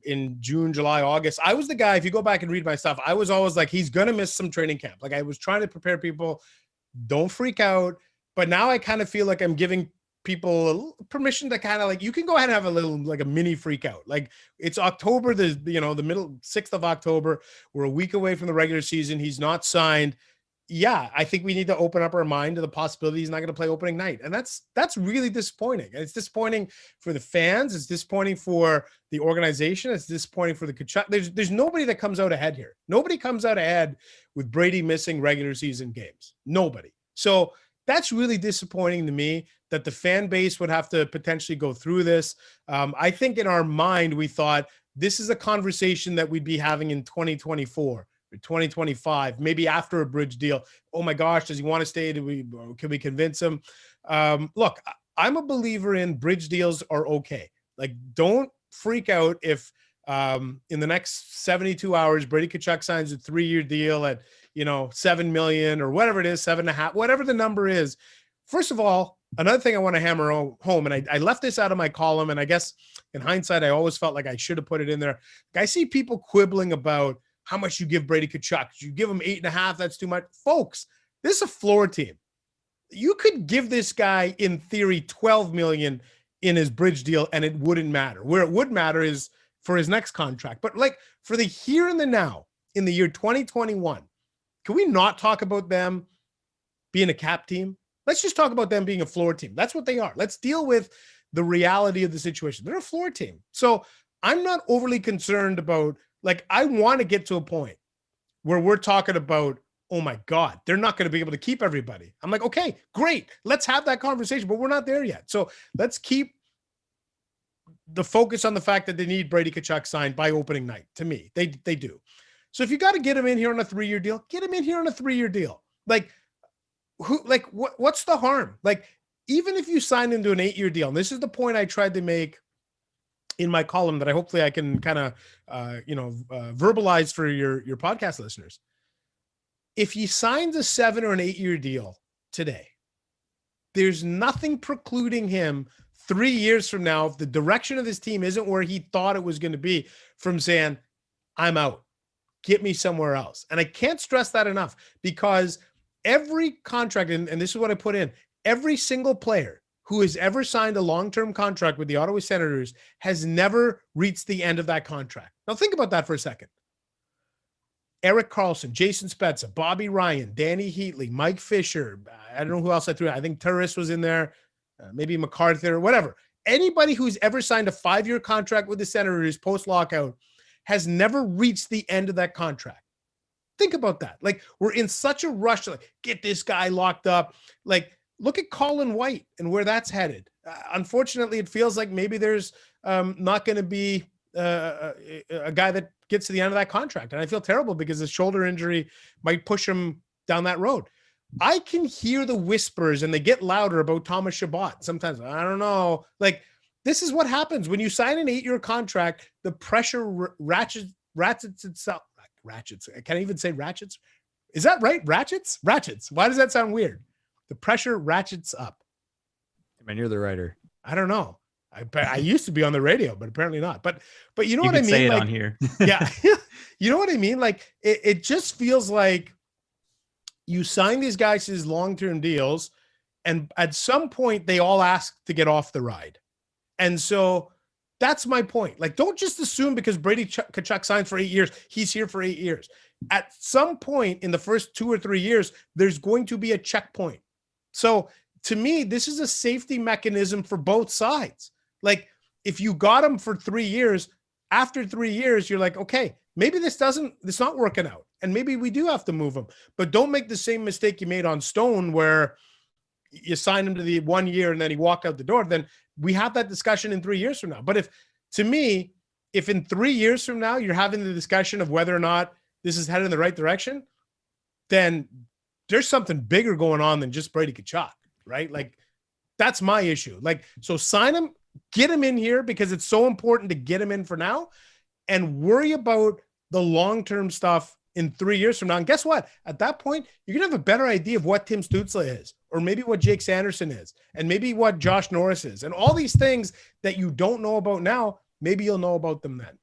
in June, July, August, I was the guy, if you go back and read my stuff, I was always like, he's going to miss some training camp. Like, I was trying to prepare people, don't freak out. But now I kind of feel like I'm giving people permission to kind of like, you can go ahead and have a little, like a mini freak out. Like, it's October, the middle 6th of October. We're a week away from the regular season. He's not signed. Yeah, I think we need to open up our mind to the possibility he's not going to play opening night. And that's really disappointing. And it's disappointing for the fans. It's disappointing for the organization. It's disappointing for the Tkachuk. There's nobody that comes out ahead here. Nobody comes out ahead with Brady missing regular season games. Nobody. So that's really disappointing to me, that the fan base would have to potentially go through this. I think in our mind, we thought this is a conversation that we'd be having in 2024 or 2025, maybe after a bridge deal. Oh my gosh, does he want to stay? Can we convince him? Look, I'm a believer in bridge deals are okay. Like, don't freak out if in the next 72 hours, Brady Tkachuk signs a 3-year deal at, $7 million or whatever it is, 7.5, whatever the number is. First of all, another thing I want to hammer home, and I left this out of my column, and I guess in hindsight, I always felt like I should have put it in there. I see people quibbling about how much you give Brady Tkachuk. You give him 8.5, that's too much. Folks, this is a floor team. You could give this guy, in theory, $12 million in his bridge deal, and it wouldn't matter. Where it would matter is for his next contract. But like, for the here and the now, in the year 2021, can we not talk about them being a cap team? Let's just talk about them being a floor team. That's what they are. Let's deal with the reality of the situation. They're a floor team. So I'm not overly concerned about, like, I want to get to a point where we're talking about, oh my God, they're not going to be able to keep everybody. I'm like, okay, great. Let's have that conversation, but we're not there yet. So let's keep the focus on the fact that they need Brady Tkachuk signed by opening night. To me, they do. So if you got to get him in here on a 3-year deal, get him in here on a 3-year deal. What's the harm? Like, even if you sign into an 8-year deal, and this is the point I tried to make in my column that hopefully I can kind of, verbalize for your podcast listeners. If he signs a 7 or an 8-year deal today, there's nothing precluding him 3 years from now, if the direction of this team isn't where he thought it was going to be, from saying, I'm out, get me somewhere else. And I can't stress that enough, because every contract, and this is what I put in, every single player who has ever signed a long-term contract with the Ottawa Senators has never reached the end of that contract. Now think about that for a second. Erik Karlsson, Jason Spezza, Bobby Ryan, Danny Heatley, Mike Fisher. I don't know who else I threw. I think Turris was in there, maybe MacArthur, whatever. Anybody who's ever signed a 5-year contract with the Senators post-lockout has never reached the end of that contract. Think about that. Like, we're in such a rush to get this guy locked up. Like, look at Colin White and where that's headed. Unfortunately, it feels like maybe there's not going to be a guy that gets to the end of that contract. And I feel terrible because his shoulder injury might push him down that road. I can hear the whispers, and they get louder, about Thomas Chabot. Sometimes, I don't know. Like, this is what happens when you sign an 8-year contract. The pressure ratchets itself. Ratchets. I can't even say ratchets. Is that right? Ratchets? Why does that sound weird? the pressure ratchets up. Man, you're the writer. I don't know. I used to be on the radio, but apparently not. But you know you what I mean? Say it like, on here. Yeah. You know what I mean? Like it just feels like you sign these guys to these long-term deals, and at some point they all ask to get off the ride. And so that's my point. Like, don't just assume because Brady Tkachuk signs for 8 years, he's here for 8 years. At some point in the first 2 or 3 years, there's going to be a checkpoint. So to me, this is a safety mechanism for both sides. Like, if you got him for 3 years, after 3 years, you're like, okay, maybe it's not working out. And maybe we do have to move him. But don't make the same mistake you made on Stone, where you sign him to the 1 year and then he walked out the door. Then we have that discussion in 3 years from now. But if in 3 years from now, you're having the discussion of whether or not this is headed in the right direction, then there's something bigger going on than just Brady Tkachuk, right? Like, that's my issue. Like, so sign him, get him in here because it's so important to get him in for now, and worry about the long-term stuff in 3 years from now. And guess what? At that point, you're going to have a better idea of what Tim Stutzle is, or maybe what Jake Sanderson is, and maybe what Josh Norris is. And all these things that you don't know about now, maybe you'll know about them then.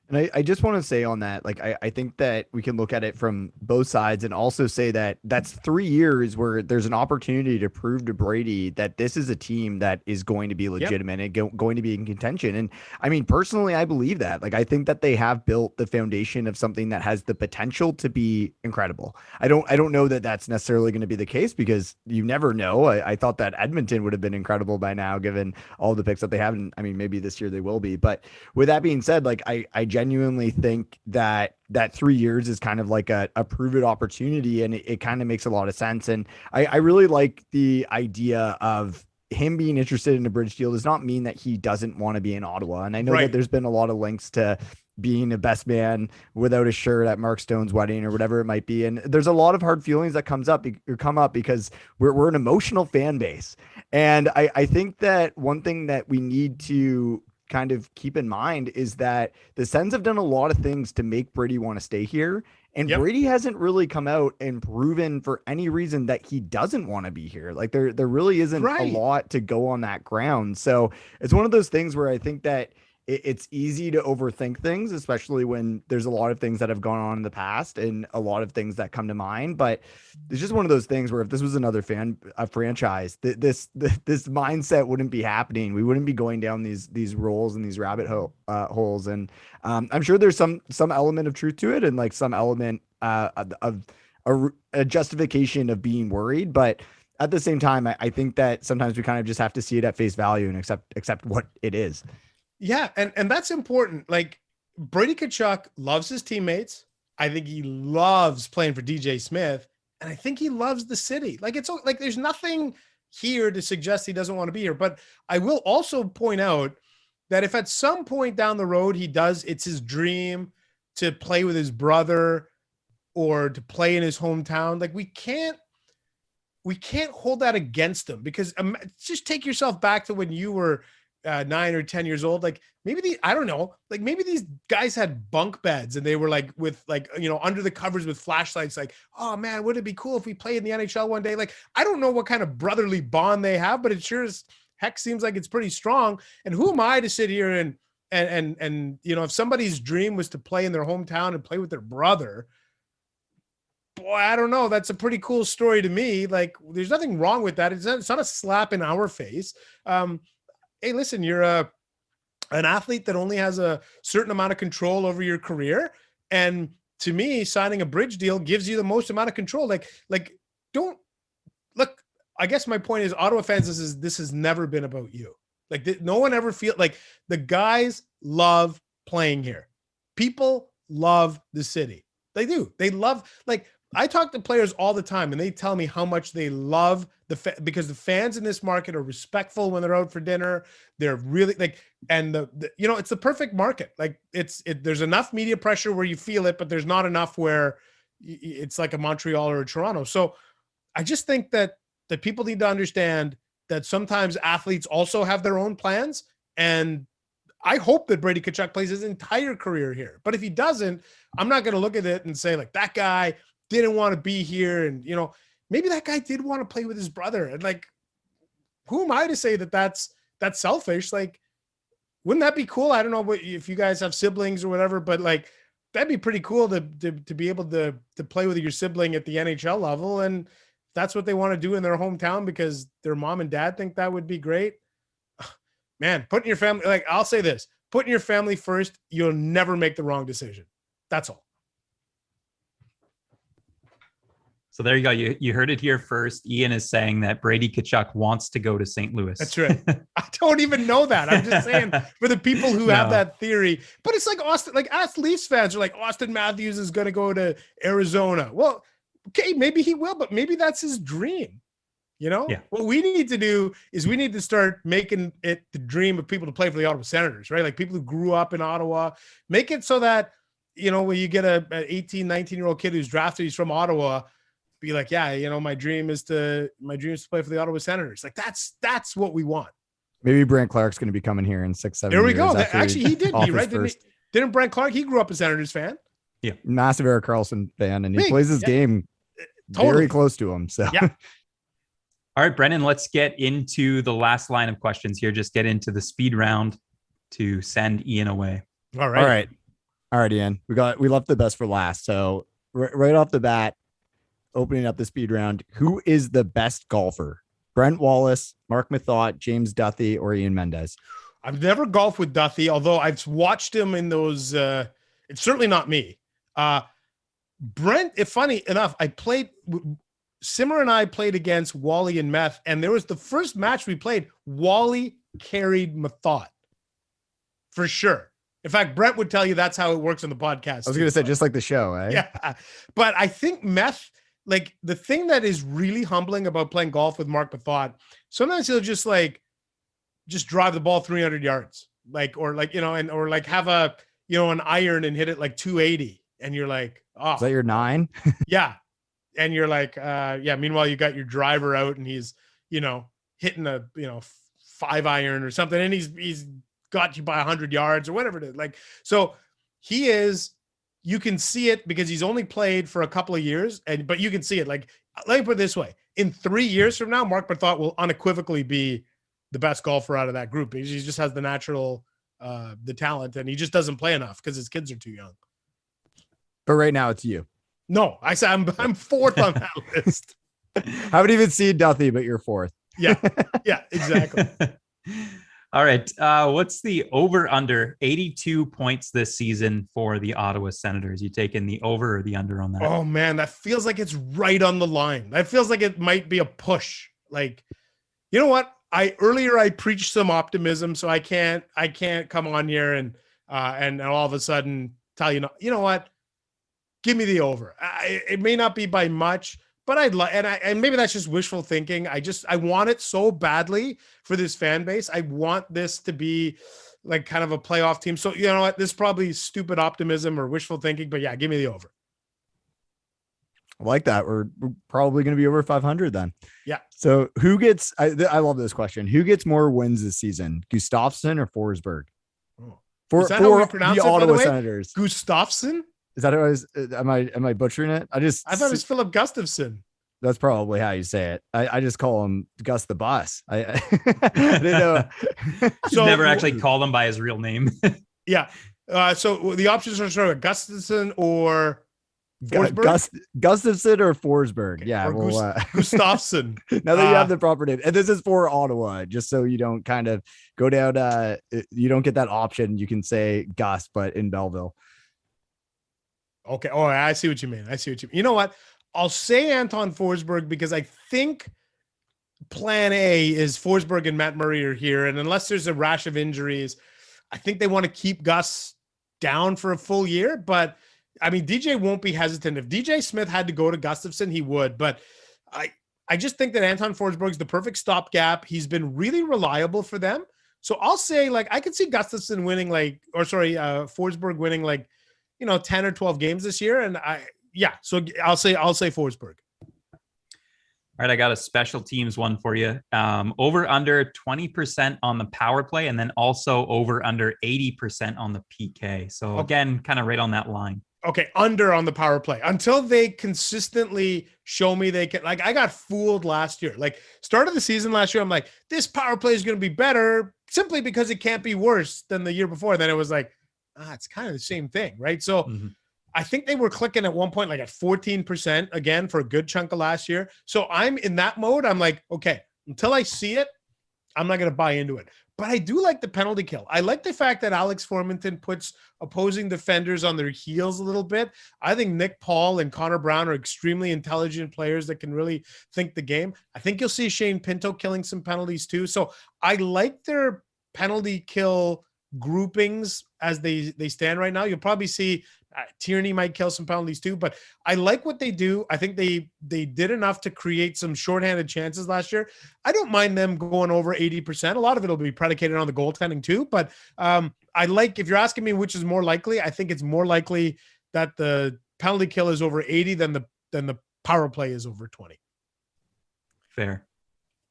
And I just want to say on that, like, I think that we can look at it from both sides and also say that that's 3 years where there's an opportunity to prove to Brady that this is a team that is going to be legitimate and going to be in contention. And I mean, personally, I believe that. Like, I think that they have built the foundation of something that has the potential to be incredible. I don't know that that's necessarily going to be the case, because you never know. I thought that Edmonton would have been incredible by now, given all the picks that they have. And I mean, maybe this year they will be. But with that being said, like, I genuinely think that 3 years is kind of like a prove it opportunity, and it kind of makes a lot of sense. And I really like the idea of him being interested in a bridge deal does not mean that he doesn't want to be in Ottawa. And I know that there's been a lot of links to being a best man without a shirt at Mark Stone's wedding or whatever it might be. And there's a lot of hard feelings that come up because we're an emotional fan base. And I think that one thing that we need to kind of keep in mind is that the Sens have done a lot of things to make Brady want to stay here. And Brady hasn't really come out and proven for any reason that he doesn't want to be here. Like, there really isn't a lot to go on that ground. So it's one of those things where I think that it's easy to overthink things, especially when there's a lot of things that have gone on in the past and a lot of things that come to mind. But it's just one of those things where if this was another franchise, this mindset wouldn't be happening. We wouldn't be going down these roles and these rabbit holes. And I'm sure there's some element of truth to it, and like some element of a justification of being worried. But at the same time, I think that sometimes we kind of just have to see it at face value and accept what it is. Yeah, and that's important. Like, Brady Tkachuk loves his teammates. I think he loves playing for DJ Smith, and I think he loves the city. Like, it's like there's nothing here to suggest he doesn't want to be here. But I will also point out that if at some point down the road it's his dream to play with his brother or to play in his hometown, like, we can't hold that against him, because just take yourself back to when you were 9 or 10 years old. Like, maybe I don't know, like, maybe these guys had bunk beds and they were like with, like, you know, under the covers with flashlights, like, oh man, would it be cool if we played in the NHL one day? Like, I don't know what kind of brotherly bond they have, but it sure as heck seems like it's pretty strong. And who am I to sit here and you know, if somebody's dream was to play in their hometown and play with their brother, boy, I don't know. That's a pretty cool story to me. Like, there's nothing wrong with that. It's not a slap in our face. Hey, listen, you're an athlete that only has a certain amount of control over your career. And to me, signing a bridge deal gives you the most amount of control. Like, don't look, I guess my point is, Ottawa fans, this has never been about you. Like, no one ever feel like the guys love playing here. People love the city. They do. They love, like, I talk to players all the time and they tell me how much they love because the fans in this market are respectful when they're out for dinner. They're really like, and the you know, it's the perfect market. Like, there's enough media pressure where you feel it, but there's not enough where it's like a Montreal or a Toronto. So I just think that people need to understand that sometimes athletes also have their own plans. And I hope that Brady Tkachuk plays his entire career here. But if he doesn't, I'm not going to look at it and say, like, that guy didn't want to be here. And, you know, maybe that guy did want to play with his brother. And like, who am I to say that that's selfish? Like, wouldn't that be cool? I don't know if you guys have siblings or whatever, but like, that'd be pretty cool to be able to play with your sibling at the NHL level. And that's what they want to do in their hometown because their mom and dad think that would be great. Man, putting your family, like, I'll say this, putting your family first, you'll never make the wrong decision. That's all. So there you go. You heard it here first. Ian is saying that Brady Tkachuk wants to go to St. Louis. That's right. I don't even know that. I'm just saying for the people who have that theory. But it's like Austin, like us Leafs fans are like, Austin Matthews is going to go to Arizona. Well, okay, maybe he will, but maybe that's his dream. You know, What we need to do is we need to start making it the dream of people to play for the Ottawa Senators, right? Like people who grew up in Ottawa, make it so that, you know, when you get an 18, 19-year-old kid who's drafted, he's from Ottawa, be like, yeah, you know, my dream is to play for the Ottawa Senators. Like that's what we want. Maybe Brant Clark's going to be coming here in 6-7 years. There we go. Actually, he did. Right? Didn't Brant Clark? He grew up a Senators fan. Yeah, massive Erik Karlsson fan, and he plays his game very close to him. So, yeah. All right, Brennan, let's get into the last line of questions here. Just get into the speed round to send Ian away. All right, Ian. We left the best for last. So right off the bat, opening up the speed round, who is the best golfer? Brent Wallace, Mark Methot, James Duthie, or Ian Mendes? I've never golfed with Duthie, although I've watched him in those. It's certainly not me. Brent, if funny enough, Simmer and I played against Wally and Meth, and there was the first match we played, Wally carried Methot. For sure. In fact, Brent would tell you that's how it works on the podcast. I was going to say, just like the show, eh? Yeah. But I think Meth, like the thing that is really humbling about playing golf with Mark Methot, sometimes he'll just drive the ball 300 yards, or have an iron and hit it like 280. And you're like, oh, is that your 9? Yeah. And you're like, meanwhile you got your driver out and he's, hitting a, 5 iron or something. And he's got you by 100 yards or whatever it is. Like, so you can see it because he's only played for a couple of years but you can see it. Like, let me put it this way. In 3 years from now, Mark Methot will unequivocally be the best golfer out of that group because he just has the natural, the talent, and he just doesn't play enough because his kids are too young. But right now it's you. No, I said I'm fourth on that list. Haven't even seen Duthie, but you're fourth. Yeah, exactly. All right. What's the over-under? 82 points this season for the Ottawa Senators. You taking the over or the under on that? Oh, man, that feels like it's right on the line. That feels like it might be a push. Like, you know what? Earlier I preached some optimism, so I can't come on here and all of a sudden tell you, you know what? Give me the over. It may not be by much, but I'd like, and maybe that's just wishful thinking. I want it so badly for this fan base. I want this to be like kind of a playoff team. So you know what? This is probably stupid optimism or wishful thinking, but yeah, give me the over. I like that. We're probably going to be over 500 then. Yeah. So who gets? I love this question. Who gets more wins this season, Gustafsson or Forsberg? For the Ottawa Senators, Gustafsson. Is that how it is? Am I butchering it? I thought it was Philip Gustafson. That's probably how you say it. I just call him Gus the Bus. I didn't know. So never actually called him by his real name. Yeah. So the options are sort of Gustafson or Forsberg? Gustafson or Forsberg. Yeah. Or Gustafsson. Now that you have the proper name. And this is for Ottawa, just so you don't kind of go down. You don't get that option. You can say Gus, but in Belleville. Okay. Oh, I see what you mean. You know what? I'll say Anton Forsberg because I think plan A is Forsberg and Matt Murray are here. And unless there's a rash of injuries, I think they want to keep Gus down for a full year. But I mean, DJ won't be hesitant. If DJ Smith had to go to Gustafson, he would. But I just think that Anton Forsberg is the perfect stopgap. He's been really reliable for them. So I'll say, like, I could see Gustafson winning, Forsberg winning, 10 or 12 games this year. And so I'll say Forsberg. All right, I got a special teams one for you. Over under 20% on the power play, and then also over under 80% on the PK. So again, kind of right on that line. Okay, under on the power play until they consistently show me they can. Like, I got fooled last year. Like, start of the season last year, I'm like, this power play is going to be better simply because it can't be worse than the year before. Then it was like, it's kind of the same thing, right? So I think they were clicking at one point like at 14% again for a good chunk of last year. So I'm in that mode. I'm like, okay, until I see it, I'm not going to buy into it. But I do like the penalty kill. I like the fact that Alex Formenton puts opposing defenders on their heels a little bit. I think Nick Paul and Connor Brown are extremely intelligent players that can really think the game. I think you'll see Shane Pinto killing some penalties too. So I like their penalty kill groupings as they stand right now. You'll probably see Tierney might kill some penalties too, but I like what they do. I think they did enough to create some shorthanded chances last year. I don't mind them going over 80%. A lot of it will be predicated on the goaltending too, but I like, if you're asking me which is more likely, I think it's more likely that the penalty kill is over 80 than the power play is over 20. Fair.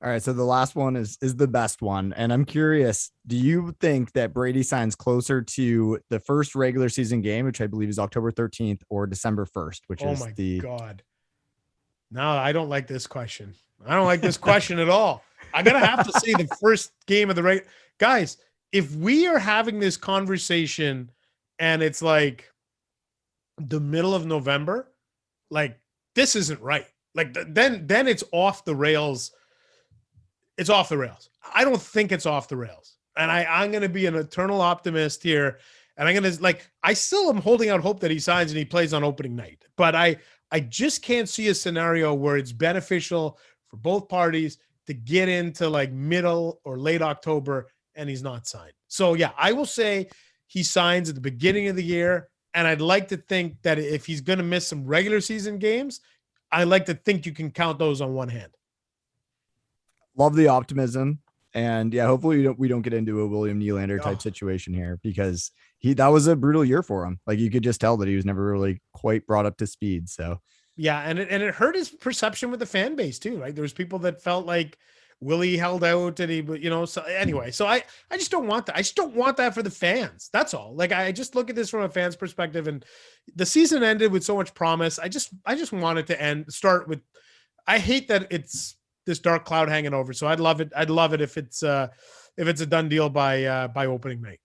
All right, so the last one is the best one, and I'm curious, do you think that Brady signs closer to the first regular season game, which I believe is October 13th, or December 1st, which is the... God. No, I don't like this question. I don't like this question at all. I'm going to have to see the first game of the guys, if we are having this conversation and it's like the middle of November, like, this isn't right. Like, then it's off the rails. It's off the rails. I don't think it's off the rails. And I'm going to be an eternal optimist here. And I'm going to, I still am holding out hope that he signs and he plays on opening night. But I just can't see a scenario where it's beneficial for both parties to get into like middle or late October and he's not signed. So yeah, I will say he signs at the beginning of the year. And I'd like to think that if he's going to miss some regular season games, I like to think you can count those on one hand. Love the optimism, and yeah, hopefully we don't get into a William Nylander type situation here, because that was a brutal year for him. Like, you could just tell that he was never really quite brought up to speed. So yeah, and it hurt his perception with the fan base too. Right, there was people that felt like Willie held out, and he, So anyway, so I just don't want that. I just don't want that for the fans. That's all. Like, I just look at this from a fan's perspective, and the season ended with so much promise. I just want it to start with. I hate that it's this dark cloud hanging over. So I'd love it. I'd love it if it's a done deal by opening night.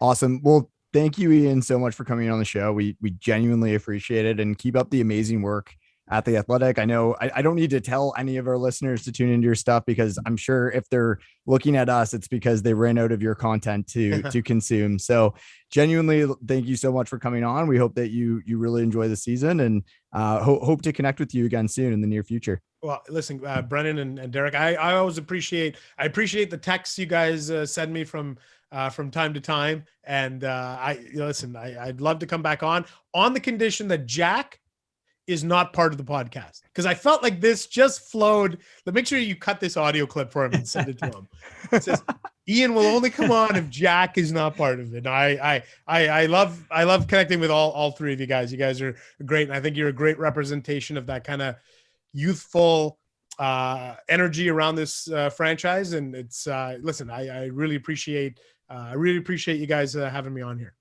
Awesome. Well, thank you, Ian, so much for coming on the show. We genuinely appreciate it, and keep up the amazing work at The Athletic. I know I don't need to tell any of our listeners to tune into your stuff, because I'm sure if they're looking at us, it's because they ran out of your content to consume. So genuinely, thank you so much for coming on. We hope that you really enjoy the season, and hope to connect with you again soon in the near future. Well, listen, Brennan and Derek, I always appreciate the texts you guys send me from time to time. And I'd love to come back on the condition that Jack is not part of the podcast, because I felt like this just flowed. Make sure you cut this audio clip for him and send it to him. It says Ian will only come on if Jack is not part of it. I love connecting with all three of you guys. You guys are great, and I think you're a great representation of that kind of youthful energy around this franchise. And it's listen, I really appreciate you guys having me on here.